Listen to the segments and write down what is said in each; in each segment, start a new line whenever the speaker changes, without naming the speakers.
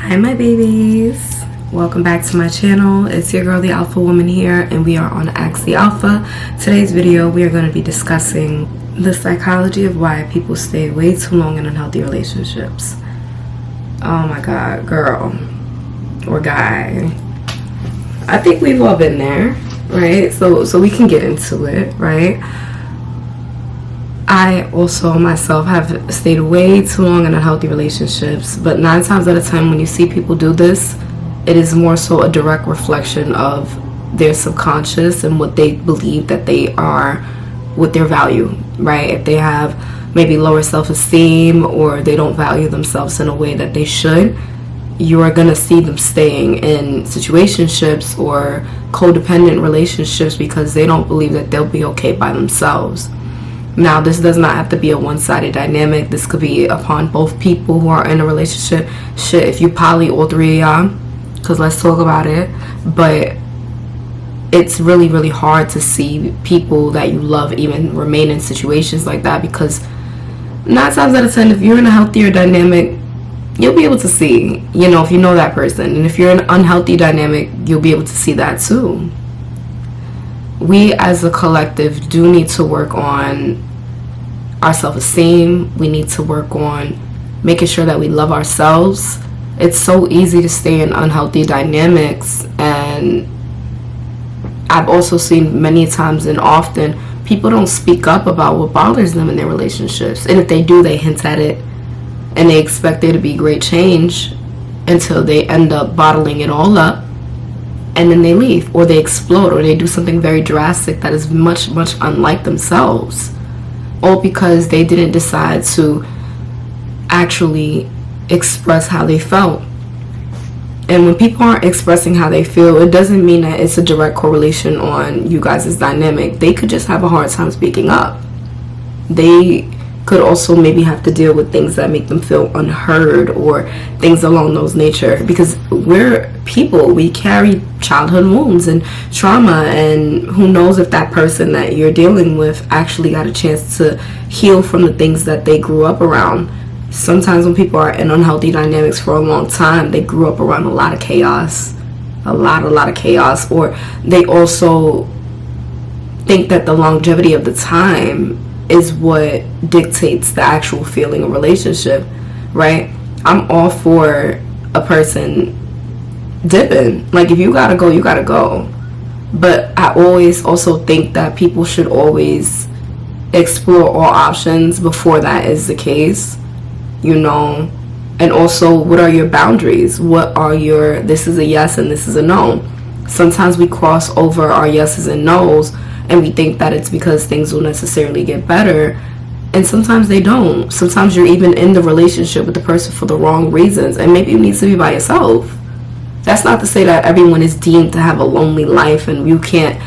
Hi my babies, welcome back to my channel. It's your girl the Alpha Woman here, and we are on Ask the Alpha. Today's video we are going to be discussing the psychology of why people stay way too long in unhealthy relationships. Oh my god, girl or guy, I think we've all been there, right? So we can get into it, right? I also myself have stayed way too long in unhealthy relationships, but 9 times out of 10 when you see people do this, it is more so a direct reflection of their subconscious and what they believe that they are with their value, right? If they have maybe lower self-esteem or they don't value themselves in a way that they should, you are going to see them staying in situationships or codependent relationships because they don't believe that they'll be okay by themselves. Now, this does not have to be a one-sided dynamic. This could be upon both people who are in a relationship. Shit, if you poly, all three of y'all, because let's talk about it. But it's really, really hard to see people that you love even remain in situations like that, because 9 times out of 10, if you're in a healthier dynamic, you'll be able to see, if you know that person. And if you're in an unhealthy dynamic, you'll be able to see that too. We as a collective do need to work on our self-esteem. We need to work on making sure that we love ourselves. It's so easy to stay in unhealthy dynamics, and I've also seen many times and often people don't speak up about what bothers them in their relationships, and if they do, they hint at it and they expect there to be great change until they end up bottling it all up. And then they leave, or they explode, or they do something very drastic that is much, much unlike themselves. All because they didn't decide to actually express how they felt. And when people aren't expressing how they feel, it doesn't mean that it's a direct correlation on you guys' dynamic. They could just have a hard time speaking up. They could also maybe have to deal with things that make them feel unheard or things along those nature, because we're people, we carry childhood wounds and trauma, and who knows if that person that you're dealing with actually got a chance to heal from the things that they grew up around. Sometimes when people are in unhealthy dynamics for a long time, they grew up around a lot of chaos, a lot of chaos, or they also think that the longevity of the time is what dictates the actual feeling of relationship, right? I'm all for a person dipping. Like, if you gotta go, you gotta go. But I always also think that people should always explore all options before that is the case, and also, what are your boundaries? What are your, this is a yes and this is a no? Sometimes we cross over our yeses and nos, and we think that it's because things will necessarily get better, and sometimes they don't. Sometimes you're even in the relationship with the person for the wrong reasons, and maybe you need to be by yourself. That's not to say that everyone is deemed to have a lonely life and you can't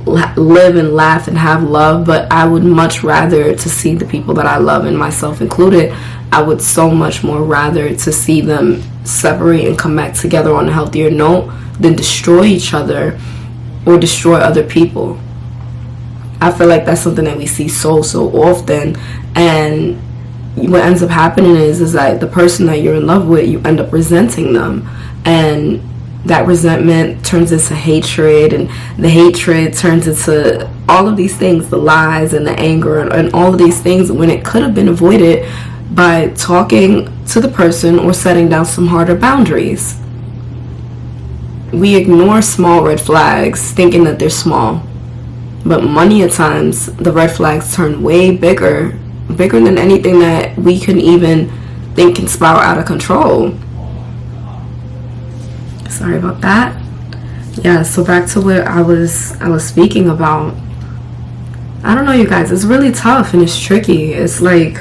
live and laugh and have love, but I would much rather to see the people that I love, and myself included, I would so much more rather to see them separate and come back together on a healthier note than destroy each other or destroy other people. I feel like that's something that we see so often, and what ends up happening is that the person that you're in love with, you end up resenting them, and that resentment turns into hatred, and the hatred turns into all of these things, the lies and the anger and all of these things, when it could have been avoided by talking to the person or setting down some harder boundaries. We ignore small red flags thinking that they're small, but many a times the red flags turn way bigger than anything that we can even think can spiral out of control. Sorry about that. Yeah, so back to what I was speaking about. I don't know, you guys, it's really tough and it's tricky. It's like,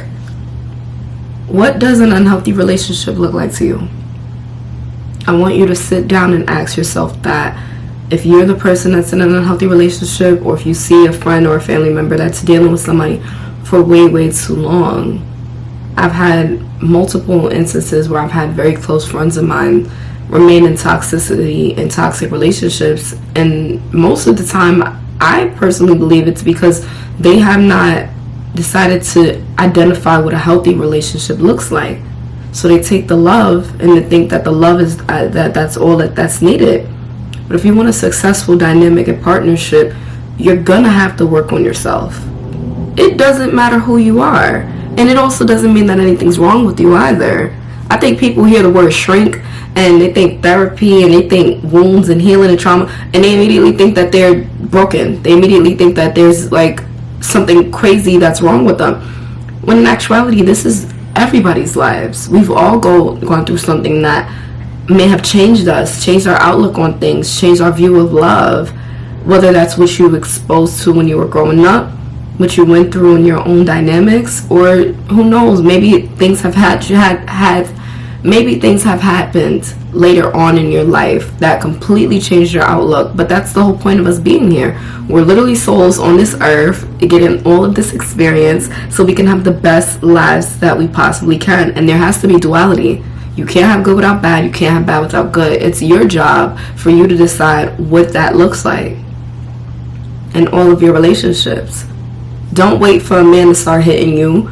what does an unhealthy relationship look like to you? I want you to sit down and ask yourself that. If you're the person that's in an unhealthy relationship, or if you see a friend or a family member that's dealing with somebody for way too long. I've had multiple instances where I've had very close friends of mine remain in toxicity and toxic relationships, and most of the time I personally believe it's because they have not decided to identify what a healthy relationship looks like. So they take the love and they think that the love is that's all that's needed. But if you want a successful dynamic and partnership, you're gonna have to work on yourself. It doesn't matter who you are, and it also doesn't mean that anything's wrong with you either. I think people hear the word shrink and they think therapy and they think wounds and healing and trauma, and they immediately think that they're broken. They immediately think that there's like something crazy that's wrong with them, when in actuality this is everybody's lives. We've all gone through something that may have changed us, changed our outlook on things, changed our view of love, whether that's what you were exposed to when you were growing up, what you went through in your own dynamics, or who knows, maybe things have maybe things have happened later on in your life that completely changed your outlook. But that's the whole point of us being here. We're literally souls on this earth getting all of this experience so we can have the best lives that we possibly can. And there has to be duality. You can't have good without bad. You can't have bad without good. It's your job for you to decide what that looks like in all of your relationships. Don't wait for a man to start hitting you.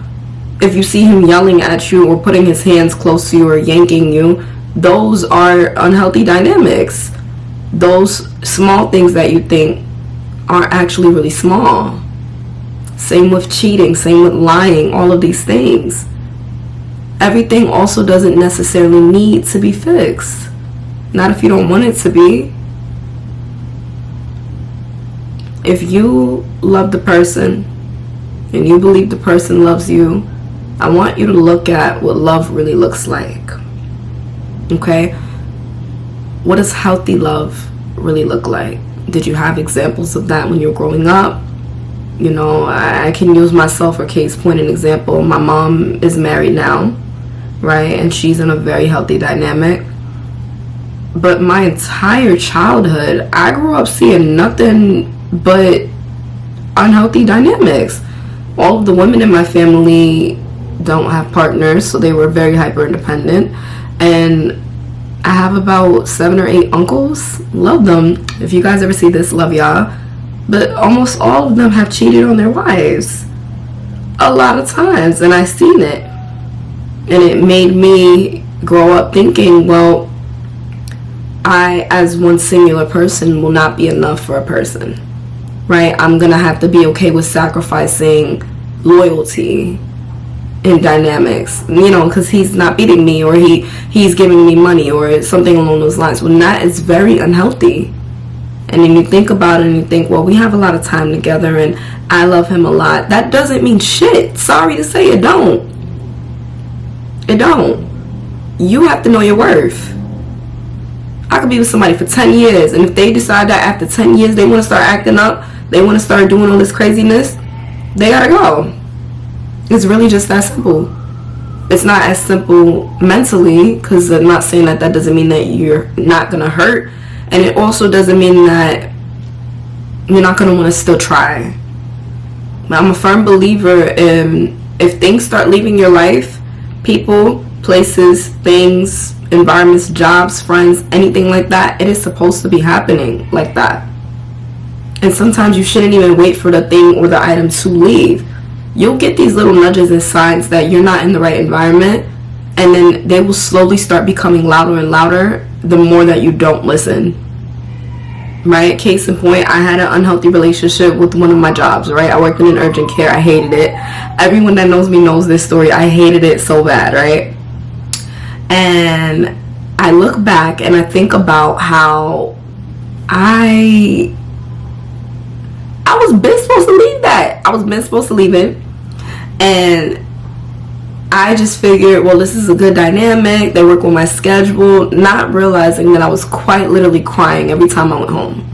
If you see him yelling at you or putting his hands close to you or yanking you, those are unhealthy dynamics. Those small things that you think are actually really small. Same with cheating, same with lying, all of these things. Everything also doesn't necessarily need to be fixed. Not if you don't want it to be. If you love the person and you believe the person loves you, I want you to look at what love really looks like. Okay? What does healthy love really look like? Did you have examples of that when you were growing up? You know, I can use myself for case point and example. My mom is married now, right? And she's in a very healthy dynamic. But my entire childhood, I grew up seeing nothing but unhealthy dynamics. All of the women in my family don't have partners, so they were very hyper independent, and I have about 7 or 8 uncles. Love them. If you guys ever see this, love y'all. But almost all of them have cheated on their wives a lot of times, and I seen it, and it made me grow up thinking, well, I as one singular person will not be enough for a person, right? I'm gonna have to be okay with sacrificing loyalty in dynamics, you know, because he's not beating me, or he's giving me money, or something along those lines. When that is very unhealthy. And then you think about it and you think, well, we have a lot of time together and I love him a lot. That doesn't mean shit. Sorry to say, it don't. It don't. You have to know your worth. I could be with somebody for 10 years, and if they decide that after 10 years they want to start acting up, they want to start doing all this craziness, they gotta go. It's really just that simple. It's not as simple mentally, because I'm not saying that doesn't mean that you're not going to hurt. And it also doesn't mean that you're not going to want to still try. But I'm a firm believer in, if things start leaving your life, people, places, things, environments, jobs, friends, anything like that, it is supposed to be happening like that. And sometimes you shouldn't even wait for the thing or the item to leave. You'll get these little nudges and signs that you're not in the right environment, and then they will slowly start becoming louder and louder the more that you don't listen. Right? Case in point, I had an unhealthy relationship with one of my jobs, right? I worked in an urgent care. I hated it. Everyone that knows me knows this story. I hated it so bad, right? And I look back and I think about how I was been supposed to leave that. I was been supposed to leave it. And I just figured, well, this is a good dynamic. They work with my schedule, not realizing that I was quite literally crying every time I went home.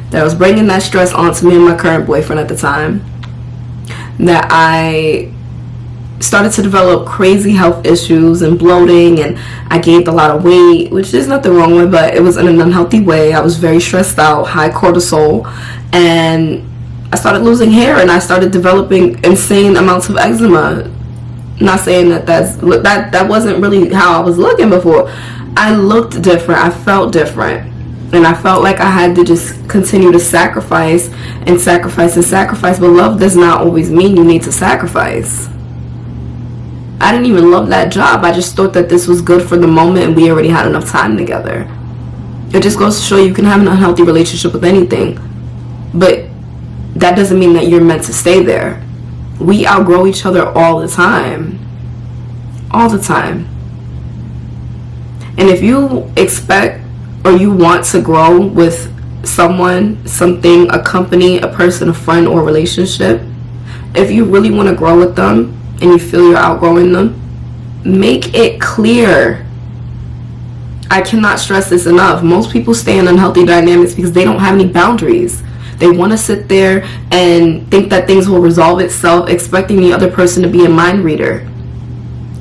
That I was bringing that stress onto me and my current boyfriend at the time. That I started to develop crazy health issues and bloating, and I gained a lot of weight, which there's nothing wrong with, but it was in an unhealthy way. I was very stressed out, high cortisol, and I started losing hair, and I started developing insane amounts of eczema. Not saying that wasn't really how I was looking before. I looked different. I felt different. And I felt like I had to just continue to sacrifice and sacrifice and sacrifice. But love does not always mean you need to sacrifice. I didn't even love that job. I just thought that this was good for the moment and we already had enough time together. It just goes to show you can have an unhealthy relationship with anything, but that doesn't mean that you're meant to stay there. We outgrow each other all the time. All the time. And if you expect or you want to grow with someone, something, a company, a person, a friend, or a relationship, if you really want to grow with them and you feel you're outgrowing them, make it clear. I cannot stress this enough. Most people stay in unhealthy dynamics because they don't have any boundaries. They want to sit there and think that things will resolve itself, expecting the other person to be a mind reader.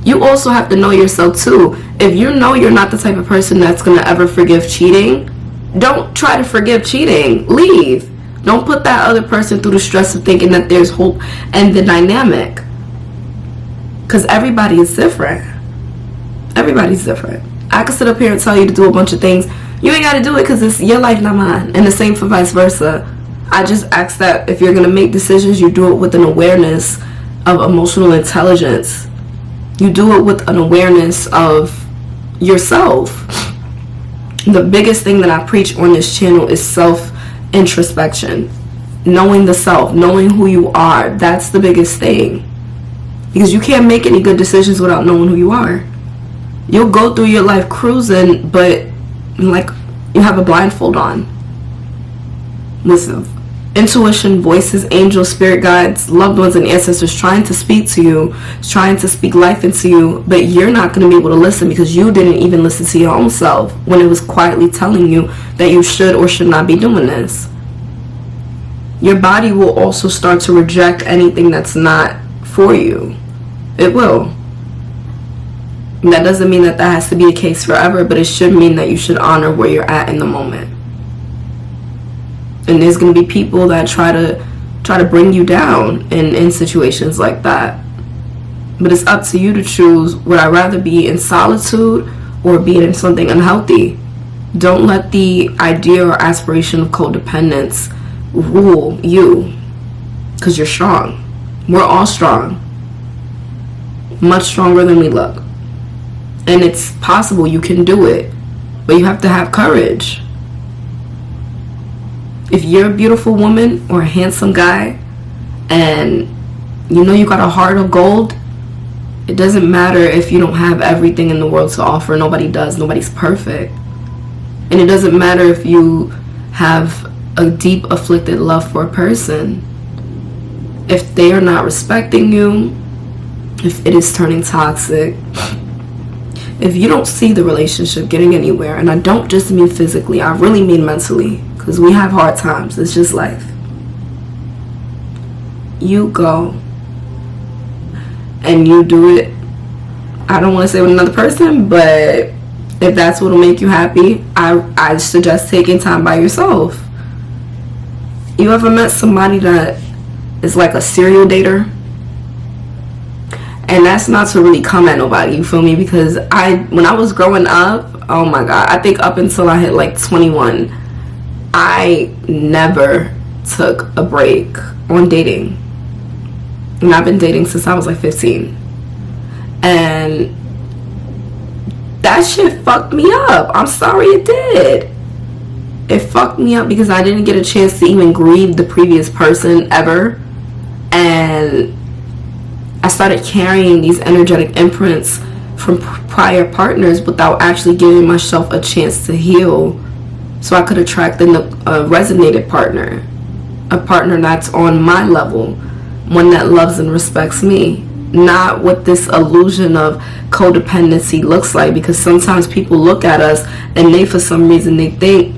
You also have to know yourself too. If you know you're not the type of person that's going to ever forgive cheating, don't try to forgive cheating. Leave. Don't put that other person through the stress of thinking that there's hope and the dynamic. Because everybody is different. Everybody's different. I could sit up here and tell you to do a bunch of things. You ain't got to do it because it's your life, not mine. And the same for vice versa. I just ask that if you're going to make decisions, you do it with an awareness of emotional intelligence. You do it with an awareness of yourself. The biggest thing that I preach on this channel is self-introspection. Knowing the self, knowing who you are. That's the biggest thing. Because you can't make any good decisions without knowing who you are. You'll go through your life cruising, but like you have a blindfold on. With intuition, voices, angels, spirit guides, loved ones, and ancestors trying to speak to you, trying to speak life into you, but you're not going to be able to listen because you didn't even listen to your own self when it was quietly telling you that you should or should not be doing this. Your body will also start to reject anything that's not for you. It will. And that doesn't mean that has to be the case forever, but it should mean that you should honor where you're at in the moment. And there's going to be people that try to bring you down in situations like that. But it's up to you to choose, would I rather be in solitude or be in something unhealthy? Don't let the idea or aspiration of codependence rule you, because you're strong. We're all strong. Much stronger than we look. And it's possible, you can do it, but you have to have courage. If you're a beautiful woman or a handsome guy and you know you got a heart of gold, it doesn't matter if you don't have everything in the world to offer. Nobody does. Nobody's perfect. And it doesn't matter if you have a deep afflicted love for a person. If they are not respecting you, if it is turning toxic, if you don't see the relationship getting anywhere, and I don't just mean physically, I really mean mentally, because we have hard times. It's just life. You go and you do it. I don't want to say with another person, but if that's what'll make you happy, I suggest taking time by yourself. You ever met somebody that is like a serial dater? And that's not to really come at nobody, you feel me? Because when I was growing up, oh my God, I think up until I hit like 21, I never took a break on dating. And I've been dating since I was like 15. And that shit fucked me up. I'm sorry it did. It fucked me up because I didn't get a chance to even grieve the previous person ever. And I started carrying these energetic imprints from prior partners without actually giving myself a chance to heal, so I could attract a resonated partner, a partner that's on my level, one that loves and respects me, not what this illusion of codependency looks like. Because sometimes people look at us and they, for some reason, they think,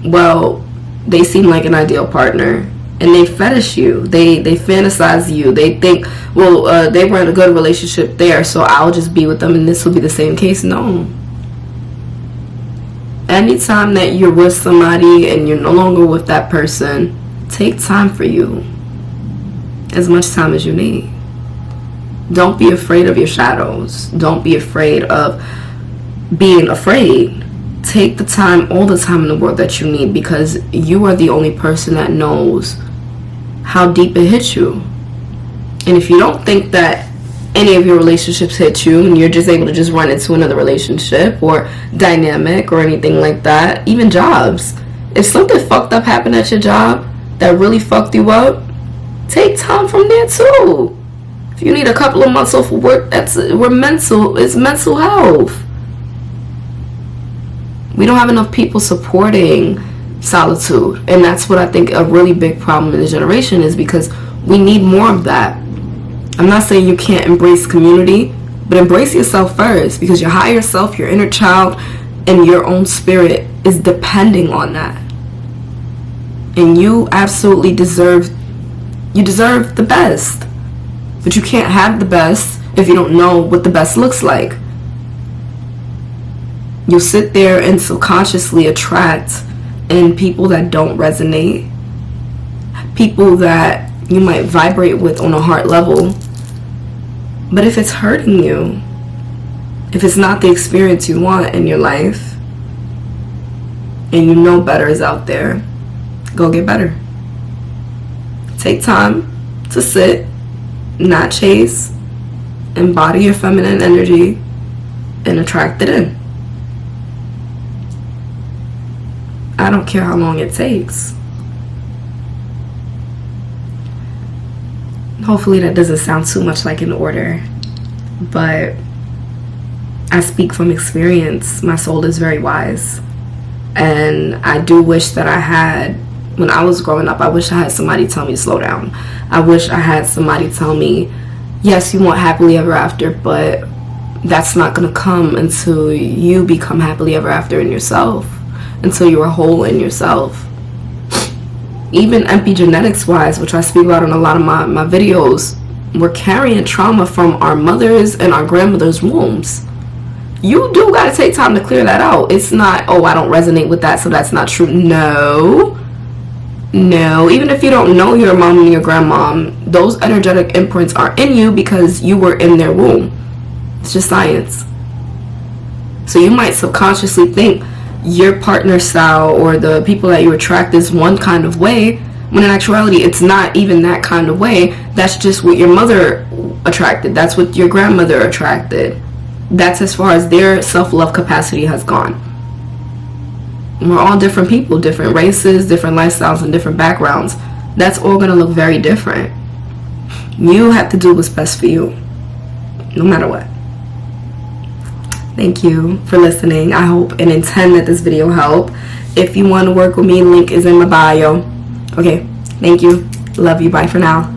well, they seem like an ideal partner. And they fetish you. They fantasize you. They think, well, they were in a good relationship there, so I'll just be with them and this will be the same case. No. Anytime that you're with somebody and you're no longer with that person, take time for you. As much time as you need. Don't be afraid of your shadows. Don't be afraid of being afraid. Take the time, all the time in the world that you need, because you are the only person that knows how deep it hits you. And if you don't think that any of your relationships hit you and you're just able to just run into another relationship or dynamic or anything like that. Even jobs. If something fucked up happened at your job that really fucked you up, take time from there too. If you need a couple of months off of work, it's mental health. We don't have enough people supporting solitude, and that's what I think a really big problem in the generation is, because we need more of that. I'm not saying you can't embrace community, but embrace yourself first, because your higher self, your inner child, and your own spirit is depending on that. And you absolutely deserve the best. But you can't have the best if you don't know what the best looks like. You'll sit there and subconsciously attract in people that don't resonate, people that you might vibrate with on a heart level. But if it's hurting you, if it's not the experience you want in your life, and you know better is out there, go get better. Take time to sit, not chase, embody your feminine energy, and attract it in. I don't care how long it takes. Hopefully that doesn't sound too much like an order, but I speak from experience. My soul is very wise, and I do wish that I had, when I was growing up, I wish I had somebody tell me to slow down. I wish I had somebody tell me, yes, you want happily ever after, but that's not going to come until you become happily ever after in yourself, until you're whole in yourself. Even epigenetics wise, which I speak about in a lot of my videos, we're carrying trauma from our mothers and our grandmothers' wombs. You do got to take time to clear that out. It's not, oh, I don't resonate with that, so that's not true. No, even if you don't know your mom and your grandmom, those energetic imprints are in you because you were in their womb. It's just science. So you might subconsciously think your partner style or the people that you attract is one kind of way, when in actuality it's not even that kind of way. That's just what your mother attracted. That's what your grandmother attracted. That's as far as their self-love capacity has gone. We're all different people, different races, different lifestyles, and different backgrounds. That's all going to look very different. You have to do what's best for you, no matter what. Thank you for listening. I hope and intend that this video helped. If you want to work with me, link is in my bio. Okay, thank you. Love you. Bye for now.